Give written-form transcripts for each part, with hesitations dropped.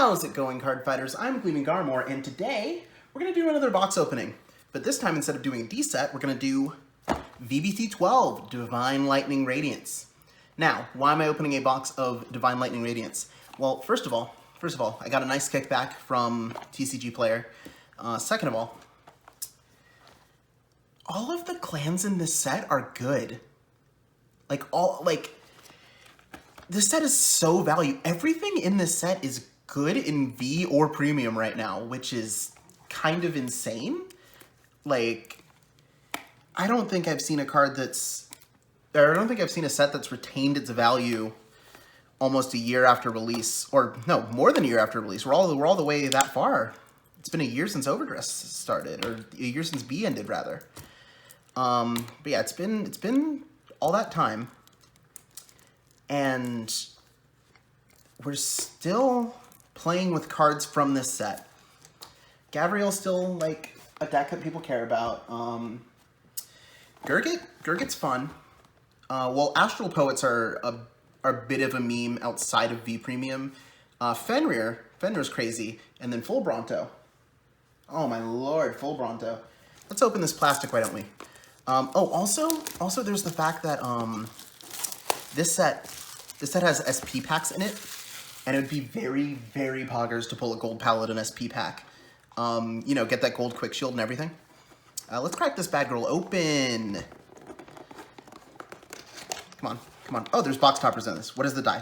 How's it going, card fighters? I'm Gleaming Garmore, and today we're going to do another box opening. But this time, instead of doing a D set, we're going to do VBC 12, Divine Lightning Radiance. Now, why am I opening a box of Divine Lightning Radiance? Well, first of all, I got a nice kickback from TCG Player. Second of all of the clans in this set are good. This set is so value. Everything in this set is good in V or Premium right now, which is kind of insane. Like, I don't think I've seen a card that's... I don't think I've seen a set that's retained its value almost a year after release. Or, no, more than a year after release. We're all the way that far. It's been a year since Overdress started, or a year since B ended, rather. But yeah, it's been all that time. And we're still playing with cards from this set. Gavriel's still, like, a deck that people care about. Gurgit's fun. Well, Astral Poets are a bit of a meme outside of V Premium. Fenrir's crazy. And then Full Bronto. Oh my lord, Full Bronto. Let's open this plastic, why don't we? Also there's the fact that this set has SP packs in it, and it would be very, very poggers to pull a Gold Paladin SP pack. You know, get that gold quick shield and everything. Let's crack this bad girl open. Come on. Oh, there's box toppers in this. What is the die?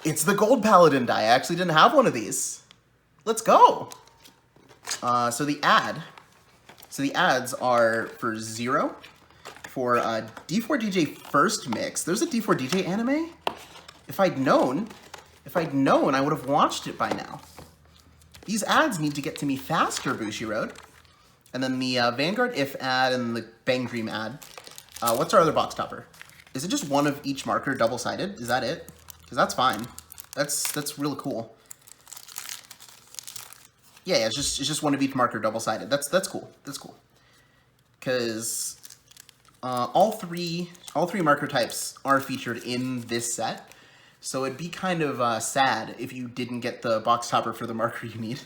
It's the Gold Paladin die. I actually didn't have one of these. Let's go. So the ads are for 0. For D4DJ First Mix. There's a D4DJ anime? If I'd known, I would have watched it by now. These ads need to get to me faster, Bushiroad. And then the Vanguard If ad and the Bang Dream ad. What's our other box topper? Is it just one of each marker double-sided? Is that it? Because that's fine. That's really cool. Yeah, it's just one of each marker double-sided. That's cool. Because all three marker types are featured in this set, so it'd be kind of sad if you didn't get the box topper for the marker you need.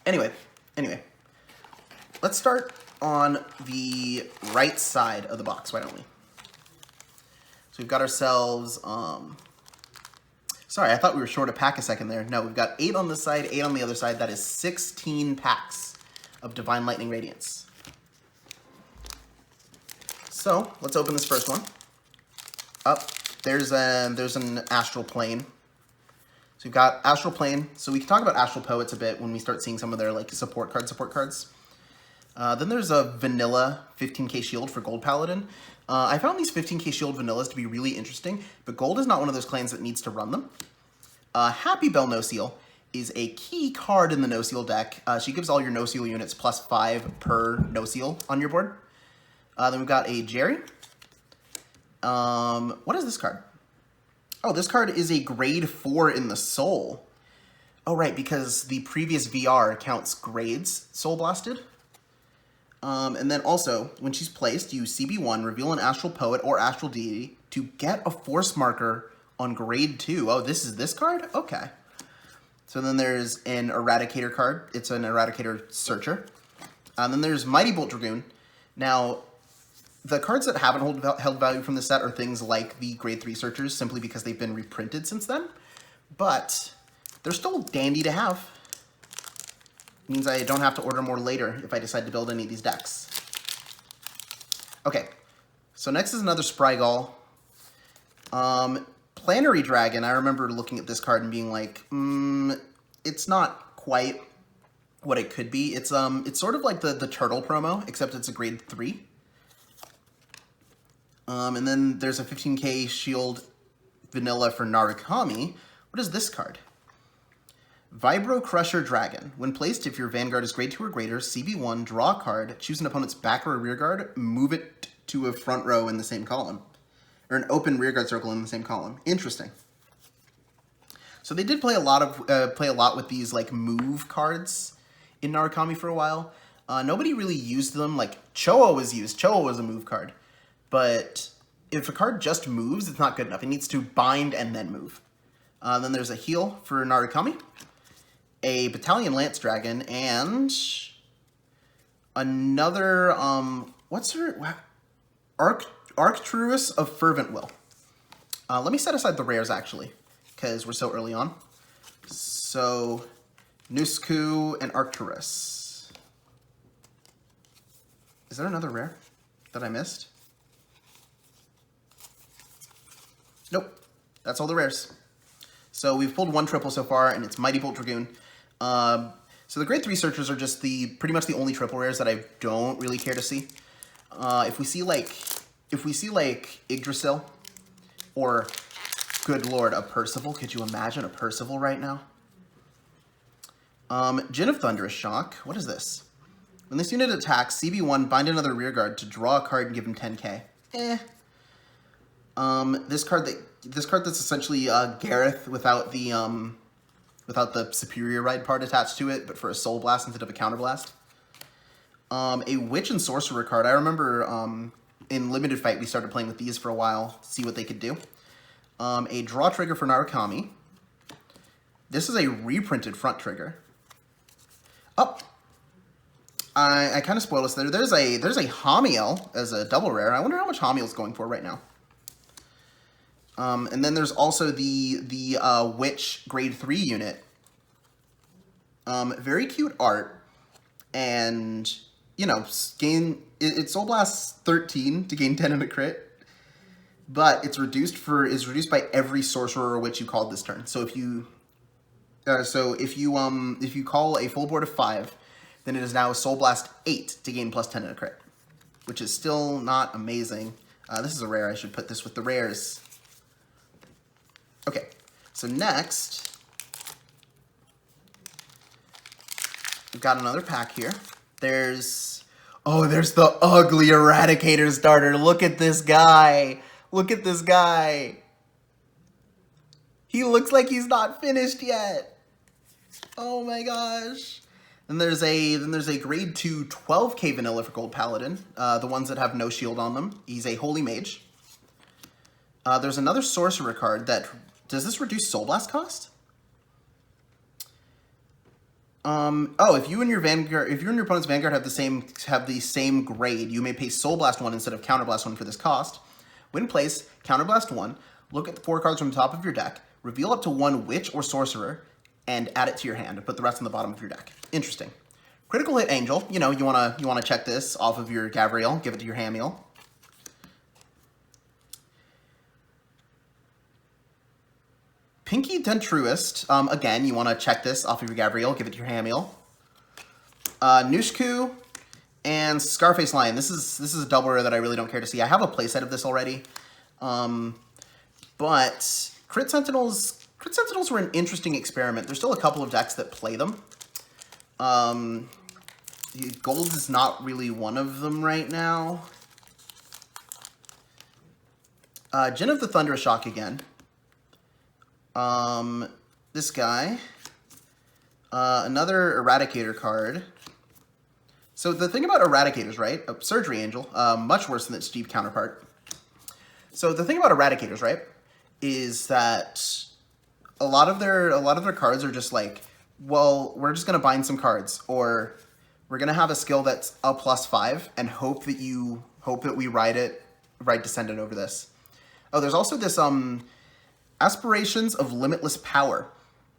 Anyway, let's start on the right side of the box, why don't we? So we've got ourselves, sorry, I thought we were short a pack a second there. No, we've got 8 on this side, 8 on the other side. That is 16 packs of Divine Lightning Radiance. So let's open this first one. There's an Astral Plane. So we've got Astral Plane. So we can talk about Astral Poets a bit when we start seeing some of their like support cards. Then there's a vanilla 15k shield for Gold Paladin. I found these 15k shield vanillas to be really interesting, but Gold is not one of those clans that needs to run them. Happy Bell No Seal is a key card in the No Seal deck. She gives all your No Seal units +5 per No Seal on your board. Then we've got a Jerry. What is this card? Oh, this card is a grade 4 in the Soul. Oh, right, because the previous VR counts grades Soul Blasted. And then also, when she's placed, you CB1, reveal an Astral Poet or Astral Deity to get a Force marker on grade 2. Oh, this is this card? Okay. So then there's an Eradicator card. It's an Eradicator Searcher. And then there's Mighty Bolt Dragoon. Now, the cards that haven't held value from the set are things like the grade 3 Searchers, simply because they've been reprinted since then. But they're still dandy to have. It means I don't have to order more later if I decide to build any of these decks. Okay, so next is another Sprygal. Planetary Dragon, I remember looking at this card and being like, it's not quite what it could be. It's sort of like the Turtle promo, except it's a grade 3. And then there's a 15k shield vanilla for Narukami. What is this card? Vibro Crusher Dragon. When placed, if your Vanguard is grade 2 or greater, CB1, draw a card, choose an opponent's back or rear guard, move it to a front row in the same column. Or an open rear guard circle in the same column. Interesting. So they did play a lot with these like move cards in Narukami for a while. Nobody really used them. Like Choa was used. Choa was a move card. But if a card just moves, it's not good enough. It needs to bind and then move. Then there's a heal for Narukami, a Battalion Lance Dragon, and another, what's her, Arcturus of Fervent Will. Let me set aside the rares, actually, because we're so early on. So, Nusku and Arcturus. Is there another rare that I missed? Nope. That's all the rares. So we've pulled one triple so far, and it's Mighty Bolt Dragoon. So the grade 3 searchers are just pretty much the only triple rares that I don't really care to see. If we see like Yggdrasil, or good lord, a Percival. Could you imagine a Percival right now? Djinn of Thunderous Shock. What is this? When this unit attacks, CB1, bind another rearguard to draw a card and give him 10k. This card that's essentially Gareth without the superior ride part attached to it, but for a Soul Blast instead of a Counter Blast. A Witch and Sorcerer card. I remember in Limited Fight we started playing with these for a while to see what they could do. A Draw Trigger for Narukami. This is a reprinted front trigger. Oh, I kind of spoiled us there. There's a Hamiel as a double rare. I wonder how much Hamiel's going for right now. And then there's also the Witch grade 3 unit. Very cute art, and you know, it Soul Blasts 13 to gain 10 in a crit, but it's reduced by every sorcerer or witch you called this turn. So if you call a full board of 5, then it is now a Soul Blast 8 to gain plus 10 in a crit, which is still not amazing. This is a rare. I should put this with the rares. Okay, so next, we've got another pack here. There's the ugly Eradicator starter. Look at this guy. Look at this guy. He looks like he's not finished yet. Oh my gosh. Then there's a grade 2 12k vanilla for Gold Paladin. The ones that have no shield on them. He's a Holy Mage. There's another Sorcerer card that... Does this reduce Soul Blast cost? Oh, if you and your opponent's Vanguard have the same grade, you may pay Soul Blast 1 instead of Counter Blast 1 for this cost. When placed, Counter Blast 1, look at the 4 cards from the top of your deck, reveal up to 1 Witch or Sorcerer, and add it to your hand, and put the rest on the bottom of your deck. Interesting. Critical Hit Angel, you know, you wanna check this off of your Gavriel, give it to your Hamiel. Pinky Dentruist, again, you want to check this off of your Gavriel, give it to your Hamiel. Nushku and Scarface Lion. This is a double rare that I really don't care to see. I have a playset of this already, but Crit Sentinels were an interesting experiment. There's still a couple of decks that play them. Gold is not really one of them right now. Djinn of the Thunderous Shock again. This guy, another Eradicator card. So the thing about Eradicators, right? Surgery Angel, much worse than its Steve counterpart. So the thing about Eradicators, right, is that a lot of their cards are just like, well, we're just gonna bind some cards, or we're gonna have a skill that's a +5 and hope that we ride Descendant over this. Oh, there's also this Aspirations of Limitless Power.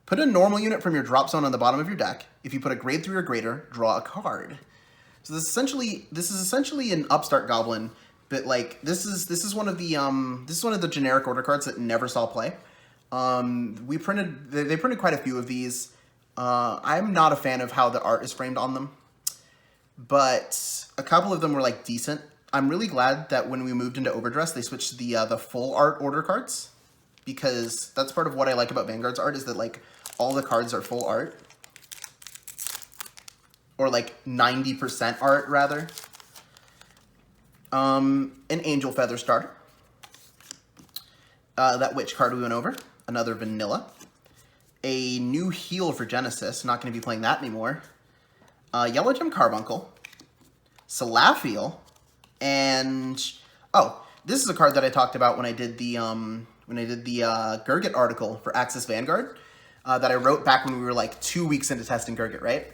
Put a normal unit from your drop zone on the bottom of your deck. If you put a grade 3 or greater, draw a card. So this is essentially an upstart goblin, but like this is one of the generic order cards that never saw play. They printed quite a few of these. I'm not a fan of how the art is framed on them, but a couple of them were like decent. I'm really glad that when we moved into Overdress, they switched the full art order cards, because that's part of what I like about Vanguard's art, is that like all the cards are full art, or like 90% art rather. An Angel Feather starter. That Witch card we went over. Another vanilla. A new heal for Genesis. Not going to be playing that anymore. Yellow Gem Carbuncle. Salafiel. And oh, this is a card that I talked about when I did the when I did the Gurgit article for Access Vanguard that I wrote back when we were like 2 weeks into testing Gurgit, right?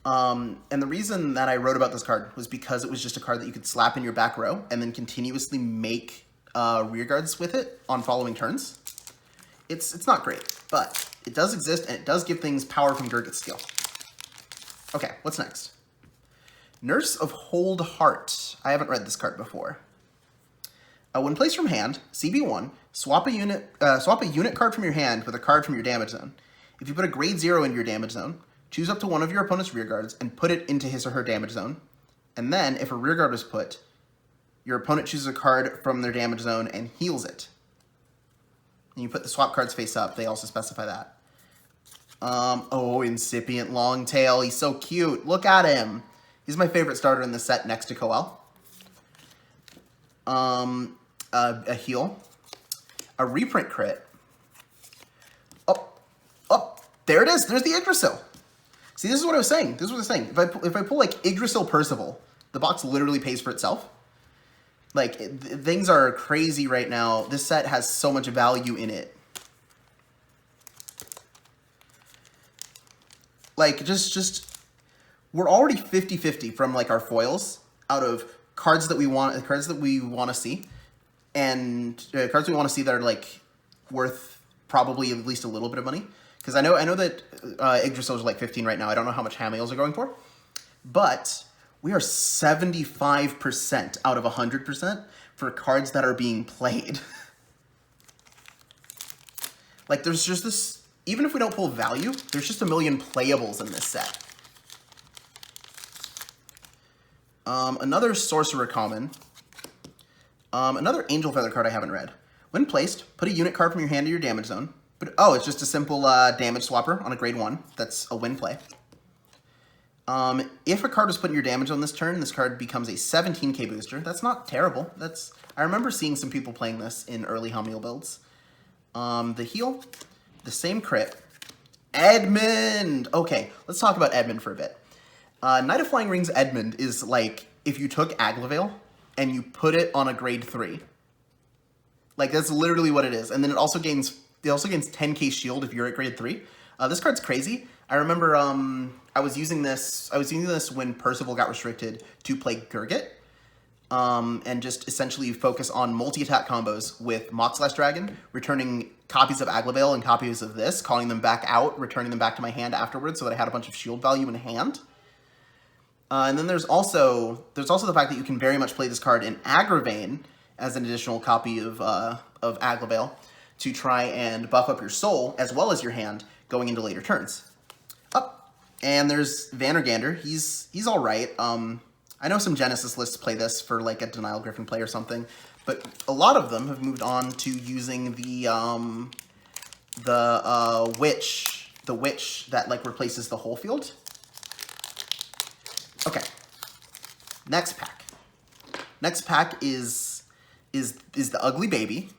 And the reason that I wrote about this card was because it was just a card that you could slap in your back row and then continuously make rear guards with it on following turns. It's not great, but it does exist and it does give things power from Gurgit's skill. Okay, what's next? Nurse of Hold Heart. I haven't read this card before. When placed from hand, CB1, swap a unit card from your hand with a card from your damage zone. If you put a grade 0 in your damage zone, choose up to one of your opponent's rear guards and put it into his or her damage zone. And then, if a rear guard is put, your opponent chooses a card from their damage zone and heals it. And you put the swap cards face up. They also specify that. Oh, Incipient Longtail. He's so cute. Look at him. He's my favorite starter in the set next to Coel. A heal. A reprint crit. Oh, there it is. There's the Yggdrasil. See, this is what I was saying. This is what I was saying. If I pull like Yggdrasil Percival, the box literally pays for itself. Like, things are crazy right now. This set has so much value in it. Like, just we're already 50-50 from like our foils out of cards that we want to see, and cards we want to see that are like worth probably at least a little bit of money. Because I know that Yggdrasil is like 15 right now. I don't know how much Hamiels are going for, but we are 75% out of 100% for cards that are being played. Like, there's just this, even if we don't pull value, there's just a million playables in this set. Another Sorcerer common. Another Angel Feather card I haven't read. When placed, put a unit card from your hand to your damage zone. But, oh, it's just a simple damage swapper on a grade 1. That's a win play. If a card was put in your damage on this turn, this card becomes a 17k booster. That's not terrible. I remember seeing some people playing this in early Hamiel builds. The heal, the same crit. Edmund! Okay, let's talk about Edmund for a bit. Knight of Flying Rings Edmund is like if you took Aglavale and you put it on a grade 3. Like, that's literally what it is. And then it also gains 10k shield if you're at grade 3. This card's crazy. I remember I was using this when Percival got restricted to play Gurgit. And just essentially focus on multi-attack combos with Mox/Dragon, returning copies of Aglavale and copies of this, calling them back out, returning them back to my hand afterwards so that I had a bunch of shield value in hand. And then there's also the fact that you can very much play this card in Agravain as an additional copy of Aglavale to try and buff up your soul as well as your hand going into later turns. And there's Vanguard. He's all right. I know some Genesis lists play this for like a Denial Griffin play or something, but a lot of them have moved on to using the witch that like replaces the whole field. Okay. Next pack. Next pack is the Ugly Baby.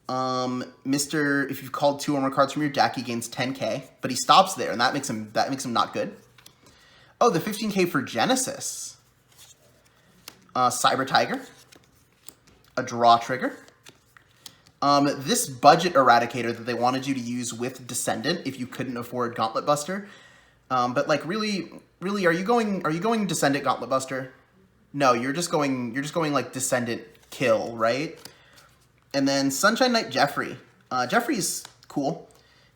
If you've called 2 or more cards from your deck, he gains 10k, but he stops there, and that makes him not good. Oh, the 15k for Genesis. Cyber Tiger. A Draw Trigger. This budget Eradicator that they wanted you to use with Descendant if you couldn't afford Gauntlet Buster. But like really, are you going Descendant Gauntlet Buster? No, you're just going like Descendant Kill, right? And then Sunshine Knight Jeffrey. Jeffrey's cool.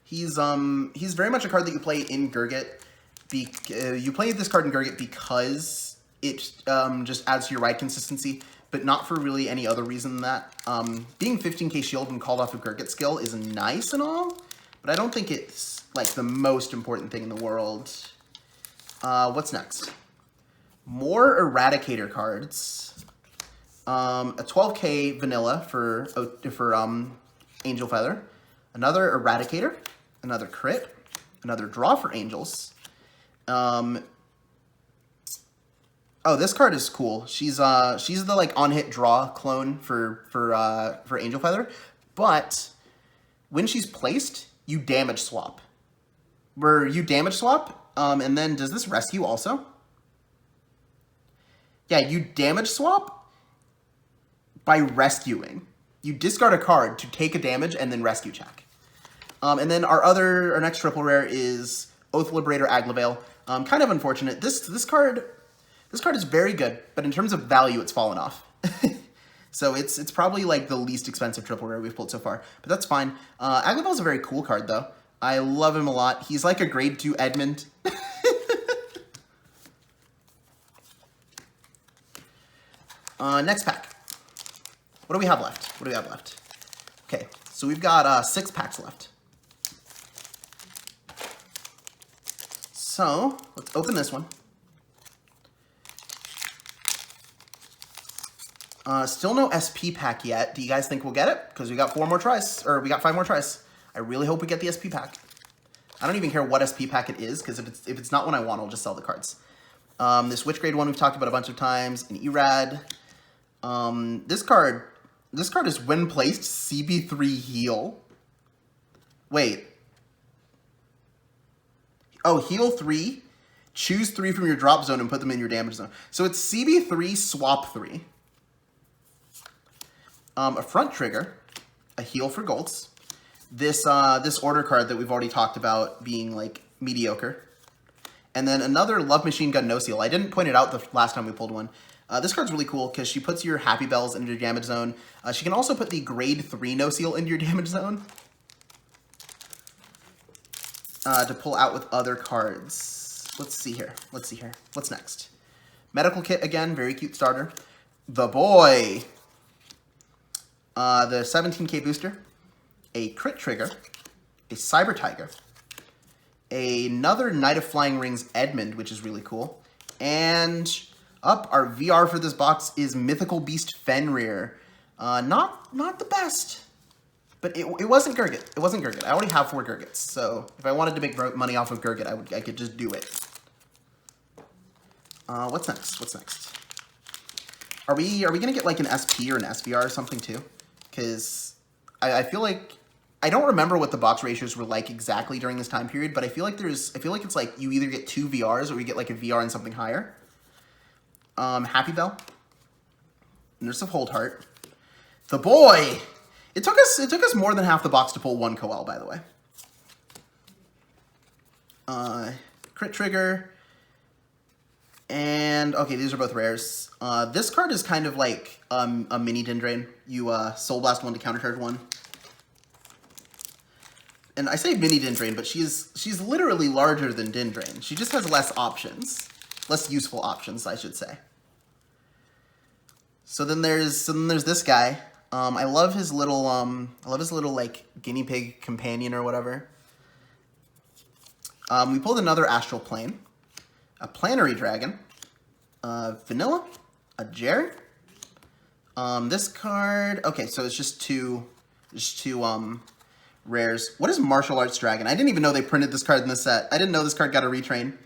He's very much a card that you play in Gurgit. You play this card in Gurgit because it just adds to your ride consistency, but not for really any other reason than that. Being 15k shield when called off of Gurgit skill is nice and all, but I don't think it's like the most important thing in the world. What's next? More Eradicator cards. A 12k vanilla for Angel Feather. Another Eradicator. Another crit. Another draw for Angels. Oh, this card is cool. She's the like on-hit draw clone for Angel Feather, but when she's placed, you damage swap. And then does this rescue also? Yeah, you damage swap by rescuing. You discard a card to take a damage and then rescue check. And then our next triple rare is Oath Liberator Aglavale. Kind of unfortunate. This card is very good, but in terms of value, it's fallen off. So it's probably like the least expensive triple rare we've pulled so far, but that's fine. Aglavale's a very cool card though. I love him a lot. He's like a grade 2 Edmund. Next pack. What do we have left? Okay, so we've got 6 packs left. So let's open this one. Still no SP pack yet. Do you guys think we'll get it? Because we got 4 more tries, or we got 5 more tries. I really hope we get the SP pack. I don't even care what SP pack it is, because if it's not one I want, I'll just sell the cards. This Witch Grade one we've talked about a bunch of times. An Erad. This card is when placed CB3 heal. Wait. Oh, heal 3. Choose 3 from your drop zone and put them in your damage zone. So it's CB3, swap 3. A front trigger, a heal for golds. This order card that we've already talked about being like mediocre. And then another Love Machine Gun no seal. I didn't point it out the last time we pulled one. This card's really cool because she puts your Happy Bells into your damage zone. She can also put the grade 3 no seal into your damage zone. To pull out with other cards. Let's see here. What's next? Medical Kit again, very cute starter. The Boy. The 17k booster, a Crit Trigger, a Cyber Tiger, another Knight of Flying Rings Edmund, which is really cool, and our VR for this box is Mythical Beast Fenrir. Not the best, but it wasn't Gurgit. It wasn't Gurgit. I already have 4 Gurgits, so if I wanted to make money off of Gurgit, I could just do it. What's next? Are we gonna get like an SP or an SVR or something too? Because I feel like I don't remember what the box ratios were like exactly during this time period, but I feel like it's like you either get 2 VRs or you get like a VR and something higher. Happy Bell, Nurse of Holdheart, The Boy. It took us more than half the box to pull 1 Koel, by the way. Crit Trigger. And, okay, these are both rares. This card is kind of like a mini Dindrain. You Soul Blast 1 to countercharge 1. And I say mini Dindrain, but she's literally larger than Dindrain. She just has less options. Less useful options, I should say. So then there's this guy. I love his little like guinea pig companion or whatever. We pulled another Astral Plane. A Planetary Dragon, Vanilla, a Jared. This card, okay, so it's just two rares. What is Martial Arts Dragon? I didn't even know they printed this card in the set. I didn't know this card got a retrain.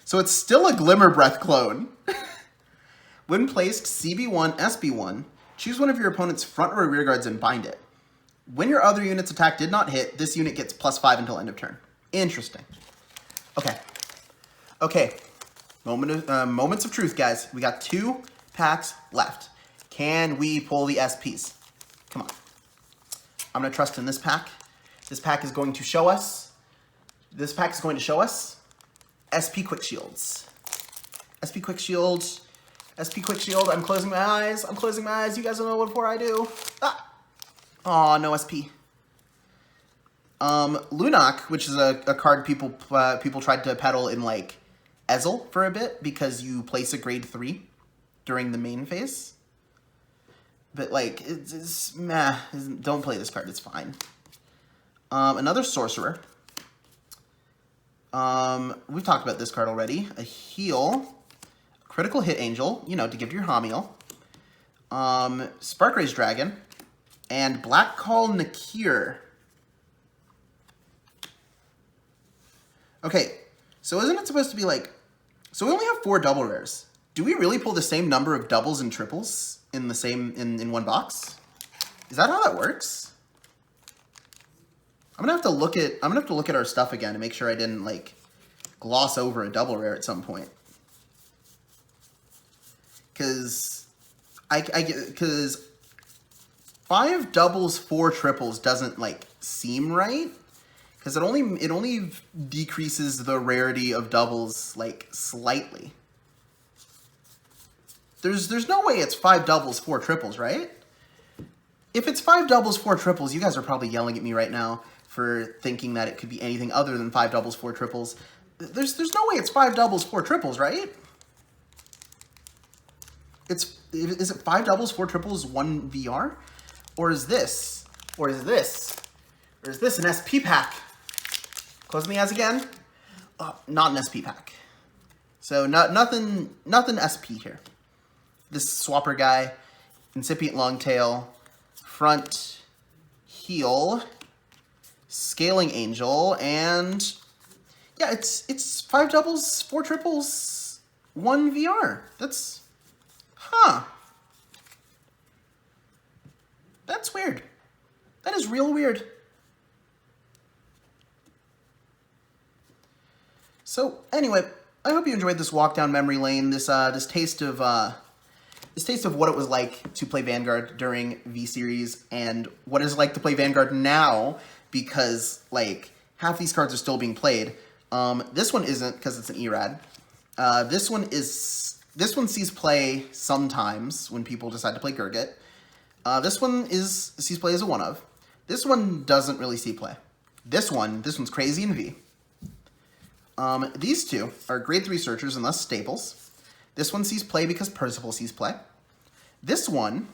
So it's still a Glimmer Breath clone. When placed, CB1, SB1, choose one of your opponent's front or rear guards and bind it. When your other unit's attack did not hit, this unit gets +5 until end of turn. Interesting. Okay, moments of truth, guys. We got 2 packs left. Can we pull the SPs? Come on. I'm going to trust in this pack. This pack is going to show us. SP Quick Shields. SP Quick Shield. I'm closing my eyes. You guys don't know what for I do. Ah. Aw, no SP. Lunok, which is a card people tried to peddle in like Ezel for a bit because you place a grade 3 during the main phase. But like it's meh. Don't play this card. It's fine. Another Sorcerer. We've talked about this card already. A Heal, Critical Hit Angel, you know, to give to your Hamiel. Sparkraze Dragon, and Black Call Nakir. Okay, so isn't it supposed to be like... So we only have 4 double rares. Do we really pull the same number of doubles and triples in the same in one box? Is that how that works? I'm gonna have to look at our stuff again to make sure I didn't like gloss over a double rare at some point. Cause 5 doubles, 4 triples doesn't like seem right, because it only decreases the rarity of doubles like slightly. There's no way it's 5 doubles, 4 triples, right? If it's 5 doubles, 4 triples, you guys are probably yelling at me right now for thinking that it could be anything other than 5 doubles, 4 triples. There's no way it's 5 doubles, 4 triples, right? Is it 5 doubles, 4 triples, 1 VR? Or is this an SP pack? Close the eyes again. Not an SP pack. So nothing SP here. This swapper guy, incipient longtail, front heel, scaling angel, and yeah, it's 5 doubles, 4 triples, 1 VR. That's That's weird. That is real weird. So anyway, I hope you enjoyed this walk down memory lane. This taste of what it was like to play Vanguard during V-Series and what it's like to play Vanguard now, because like half these cards are still being played. This one isn't, because it's an ERAD. This one sees play sometimes when people decide to play Gurgit. This one sees play as a one-of. This one doesn't really see play. This one's crazy in V. These two are grade 3 searchers and thus staples. This one sees play because Percival sees play. This one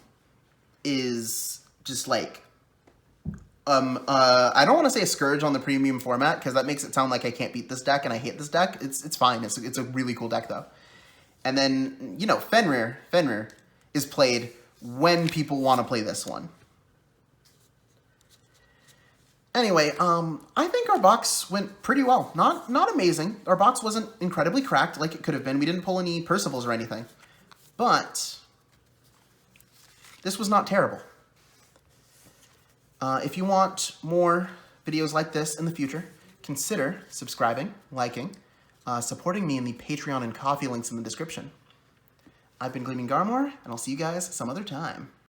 is just like, I don't want to say a scourge on the premium format, because that makes it sound like I can't beat this deck and I hate this deck. It's fine. It's a really cool deck though. And then, you know, Fenrir is played when people want to play this one. Anyway, I think our box went pretty well. Not amazing. Our box wasn't incredibly cracked like it could have been. We didn't pull any Percivals or anything. But this was not terrible. If you want more videos like this in the future, consider subscribing, liking, supporting me in the Patreon and Coffee links in the description. I've been Gleaming Garmor, and I'll see you guys some other time.